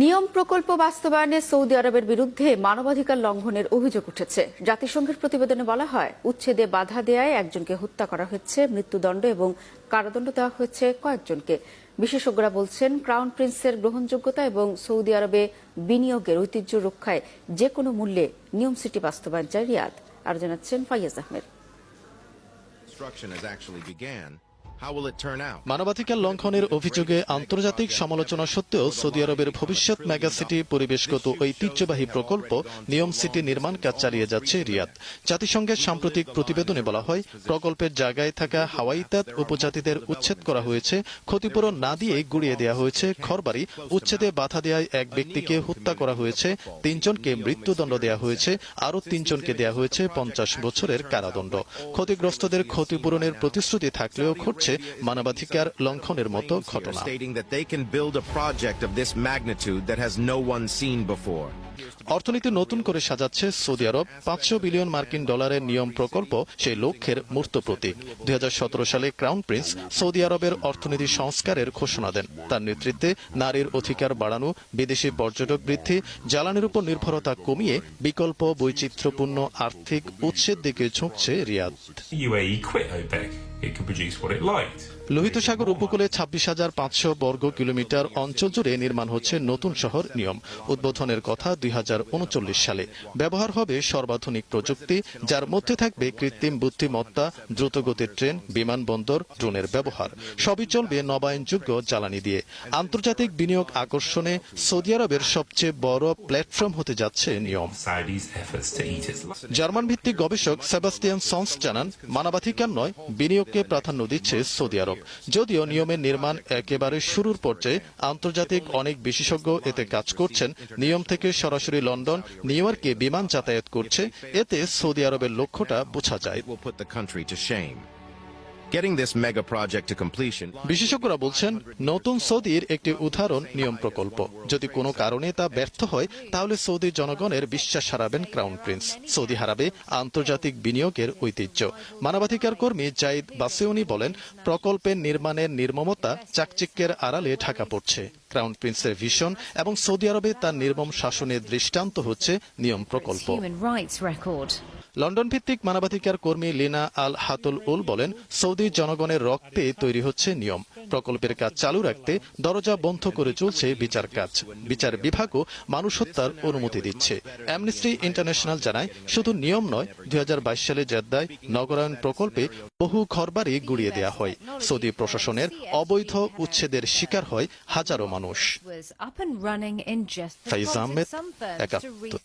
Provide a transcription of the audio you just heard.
নিয়ম প্রকল্প বাস্তবায়নে সৌদি আরবের বিরুদ্ধে মানবাধিকার লঙ্ঘনের অভিযোগ উঠেছে। জাতিসংঘের প্রতিবেদনে বলা হয়, উচ্ছেদে বাধা দেয়ায় একজনকে হত্যা করা হয়েছে, মৃত্যুদণ্ড এবং কারাদণ্ড দেওয়া হয়েছে কয়েকজনকে। বিশেষজ্ঞরা বলছেন, ক্রাউন প্রিন্সের গ্রহণযোগ্যতা এবং সৌদি আরবে বিনিয়োগের ঐতিহ্য রক্ষায় যে কোনো মূল্যে নিয়ম সিটি বাস্তবায়ন চায় রিয়াদ। আরো জানাচ্ছেন ফাইয়াজ আহমেদ। মানবাধিকার লঙ্ঘনের অভিযোগে আন্তর্জাতিক সমালোচনা সত্ত্বেও সৌদি আরবের ভবিষ্যৎ মেগাসিটি পরিবেশগত ঐতিহ্যবাহী প্রকল্প নিয়ম সিটি নির্মাণ কাজ চালিয়ে যাচ্ছে রিয়াদ। জাতিসংঘের সাম্প্রতিক প্রতিবেদনে বলা হয়, প্রকল্পের জায়গায় থাকা হাওয়াইতাত উপজাতিদের উচ্ছেদ করা হয়েছে, ক্ষতিপূরণ না দিয়ে গুড়িয়ে দেওয়া হয়েছে ঘরবাড়ি, উচ্ছেদে বাধা দেওয়ায় এক ব্যক্তিকে হত্যা করা হয়েছে, 3 জনকে মৃত্যুদণ্ড দেওয়া হয়েছে, আরও 3 জনকে দেওয়া হয়েছে 50 বছরের কারাদণ্ড। ক্ষতিগ্রস্তদের ক্ষতিপূরণের প্রতিশ্রুতি থাকলেও ঘটছে মানবাধিকার লঙ্ঘনের মতো ঘটনা। অর্থনীতি নতুন করে সাজাচ্ছে সৌদি আরব। 500 বিলিয়ন মার্কিন ডলারের নিয়ম প্রকল্প সেই লক্ষ্যের মূর্ত প্রতীক। 2017 সালে ক্রাউন প্রিন্স সৌদি আরবের অর্থনীতি সংস্কারের ঘোষণা দেন। তার নেতৃত্বে নারীর অধিকার বাড়ানো, বিদেশি পর্যটক বৃদ্ধি, জ্বালানির উপর নির্ভরতা কমিয়ে বিকল্প বৈচিত্র্যপূর্ণ আর্থিক উৎসের দিকে ঝুঁকছে রিয়াদ। লোহিত সাগর উপকূলে 26,500 বর্গ কিলোমিটার অঞ্চল জুড়ে নির্মাণ হচ্ছে নতুন শহর নিয়ম। উদ্বোধনের কথা 2039 সালে। ব্যবহার হবে সর্বাধুনিক প্রযুক্তি, যার মধ্যে থাকবে কৃত্রিম বুদ্ধিমত্তা, দ্রুতগতির ট্রেন, বিমানবন্দর, ড্রোনের ব্যবহার। সবই চলবে নবায়নযোগ্য জ্বালানি দিয়ে। আন্তর্জাতিক বিনিয়োগ আকর্ষণে সৌদি আরবের সবচেয়ে বড় প্ল্যাটফর্ম হতে যাচ্ছে নিয়ম। জার্মান ভিত্তিক গবেষক সেবাস্টিয়ান সন্স জানান, মানবাধিকার নয়, বিনিয়োগকে প্রাধান্য দিচ্ছে সৌদি আরব। যদিও নিয়মের নির্মাণ একেবারে শুরুর পর্যায়ে, আন্তর্জাতিক অনেক বিশেষজ্ঞ এতে কাজ করছেন। নিয়ম থেকে সরাসরি লন্ডন, নিউ ইয়র্কে বিমান যাতায়াত করছে। এতে সৌদি আরবের লক্ষ্যটা বোঝা যায়। বিশেষজ্ঞরা বলছেন, নতুন সৌদির একটি উদাহরণ নিয়ম প্রকল্প। যদি কোনো কারণে তা ব্যর্থ হয়, তাহলে সৌদি জনগণের বিশ্বাস হারাবেন ক্রাউন প্রিন্স। সৌদি হারাবে আন্তর্জাতিক বিনিয়োগের ঐতিহ্য। মানবাধিকার কর্মী জাইদ বাসেউনি বলেন, প্রকল্পের নির্মাণের নির্মমতা চাকচিক্যের আড়ালে ঢাকা পড়ছে। ক্রাউন প্রিন্সের ভিশন এবং সৌদি আরবে তার নির্মম শাসনের দৃষ্টান্ত হচ্ছে নিয়ম প্রকল্প। লন্ডন ভিত্তিক মানবাধিকার কর্মী লিনা আল হাতুল উল বলেন, সৌদি জনগণের রক্তে তৈরি হচ্ছে নিয়ম। প্রকল্পের কাজ চালু রাখতে দরজা বন্ধ করে চলছে বিচার কাজ। বিচার বিভাগও মানুষ হত্যার অনুমতি দিচ্ছে। অ্যামনেস্টি ইন্টারন্যাশনাল জানায়, শুধু নিয়ম নয়, 2022 সালে জেদ্দায় নগরায়ণ প্রকল্পে বহু ঘরবাড়ি গুড়িয়ে দেওয়া হয়। সৌদি প্রশাসনের অবৈধ উচ্ছেদের শিকার হয় হাজারো মানুষ। ফাইজ আহমেদ, একাত্তর।